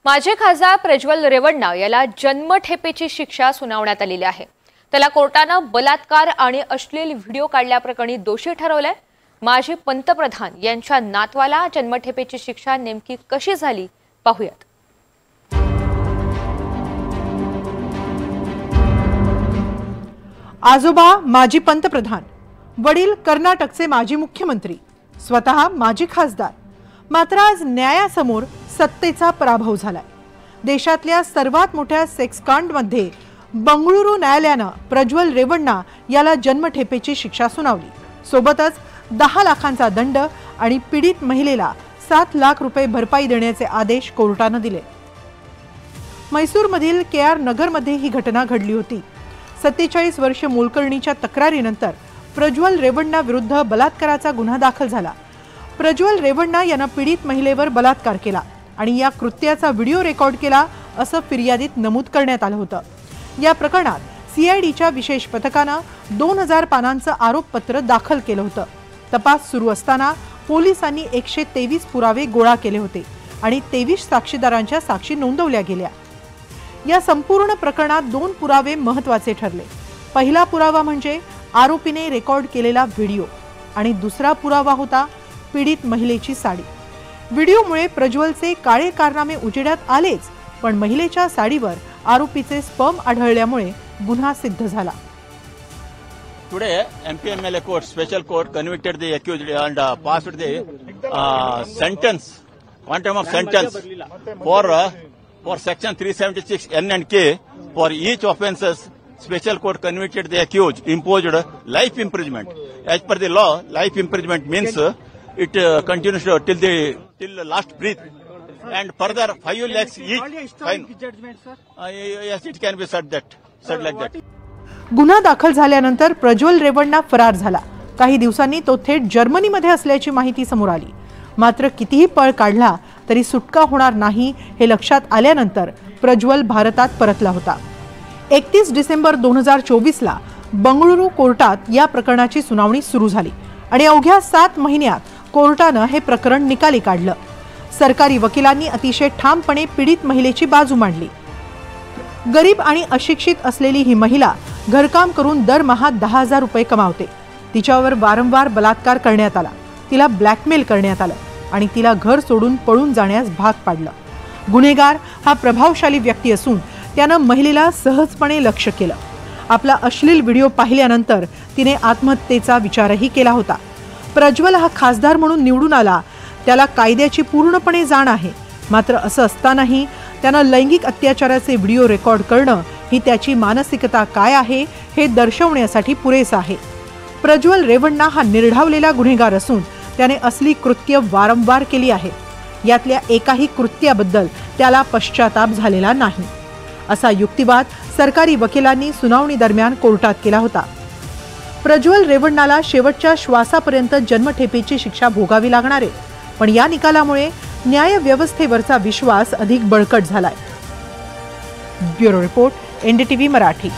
माजी खासदार प्रज्वल रेवण्णा याला जन्मठेपेची शिक्षा सुनावण्यात आलेली आहे। त्याला कोर्टाने बलात्कार आणि अश्लील व्हिडिओ काढल्याप्रकरणी दोषी ठरवले। माजी पंतप्रधान यांच्या नातवाला जन्मठेपेची शिक्षा नेमकी कशी झाली पाहूयात। आजोबा माजी पंतप्रधान, वडील कर्नाटकचे माजी मुख्यमंत्री, स्वतः माजी खासदार, मात्र आज न्यायासमोर सत्तेचा पराभव झालाय। देशातल्या सर्वात मोठ्या सेक्स कांडमध्ये बंगळुरू न्यायालयाने प्रज्वल रेवण्णा याला जन्मठेपेची शिक्षा सुनावली। सोबतच 10 लाखांचा दंड आणि पीडित महिलेला 7 लाख रुपये भरपाई देण्याचे आदेश कोर्टाने दिले। मैसूरमधील केआर नगरमध्ये ही घटना घडली होती। 47 वर्ष मोलकरणीच्या तक्रारीनंतर प्रज्वल रेवण्णा विरुद्ध बलात्काराचा गुन्हा दाखल झाला। प्रज्वल रेवण्णा याने पीडित महिलेवर बलात्कार केला आणि या कृत्याचा व्हिडिओ रेकॉर्ड केला असं फिर्यादीत नमूद करण्यात आलं होतं। या प्रकरणात सीआयडीच्या विशेष पथकाने 2000 पानांचं आरोपपत्र दाखल केलं होतं। तपास सुरू असताना पोलिसांनी 123 पुरावे गोळा केले होते आणि 23 साक्षीदारांच्या साक्षी नोंदवल्या गेल्या। या संपूर्ण प्रकरणात 2 पुरावे महत्त्वाचे ठरले। पहिला पुरावा म्हणजे आरोपीने रेकॉर्ड केलेला व्हिडिओ आणि दुसरा पुरावा होता पीडित महिलेची साडी। व्हिडिओमुळे प्रज्वलचे काळे कारनामे उजेडात आलेच, पण महिलेच्या साडीवर आरोपीचे स्पर्म आढळल्यामुळे गुन्हा सिद्ध झाला। Today, MPMLA court, special court, convicted the accused and passed the sentence, quantum of sentence for section 376 N and K for each offences. Special court convicted the accused, imposed life imprisonment. As per the law, life imprisonment means it continues till the last breath, and further 5 lakhs each. Fine. Yes, it can be said like that. गुन्हा दाखल झाल्यानंतर प्रज्वल रेवण्णा फरार झाला। काही दिवसांनी तो थेट जर्मनीमध्ये असल्याची माहिती समोर आली। मात्र कितीही पळ काढला तरी सुटका होणार नाही हे लक्षात आल्यानंतर प्रज्वल भारतात परतला होता। 31 डिसेंबर 2024 ला बंगळुरू कोर्टात या प्रकरणाची सुनावणी सुरू झाली आणि अवघ्या 7 महिन्यात कोर्टाने हे प्रकरण निकाली काढलं। सरकारी वकिलांनी अतिशय ठामपणे पीडित महिलेची बाजू मांडली। गरीब आणि अशिक्षित असलेली ही महिला घरकाम करून दरमहा 10,000 रुपये कमावते। तिच्यावर वारंवार बलात्कार करण्यात आला, तिला ब्लॅकमेल करण्यात आलं आणि तिला घर सोडून पळून जाण्यास भाग पाडलं। गुन्हेगार हा प्रभावशाली व्यक्ती असून त्याने महिलेला सहजपणे लक्ष्य केलं। आपला अश्लील व्हिडिओ पाहिल्यानंतर तिने आत्महत्येचा विचारही केला होता। प्रज्वल हा खासदार म्हणून निवडून आला, त्याला कायद्याची पूर्णपणे जाण आहे। मात्र असं असतानाही त्याने लैंगिक अत्याचाराचे व्हिडिओ रेकॉर्ड करणं ही त्याची मानसिकता काय आहे हे दर्शवण्यासाठी पुरेसं आहे। प्रज्वल रेवण्णा हा निर्ढावलेला गुन्हेगार असून त्याने असली कृत्य वारंवार केली आहे। यातल्या एकाही कृत्याबद्दल त्याला पश्चाताप झालेला नाही, असा युक्तिवाद सरकारी वकिलांनी सुनावणी दरम्यान कोर्टात केला होता। प्रज्वल रेवण्णाला शेवटच्या श्वासापर्यंत जन्मठेपेची शिक्षा भोगावी लागणार आहे, पण या निकालामुळे न्याय व्यवस्थेवरचा विश्वास अधिक बळकट झालाय। Bureau report, NDTV Marathi.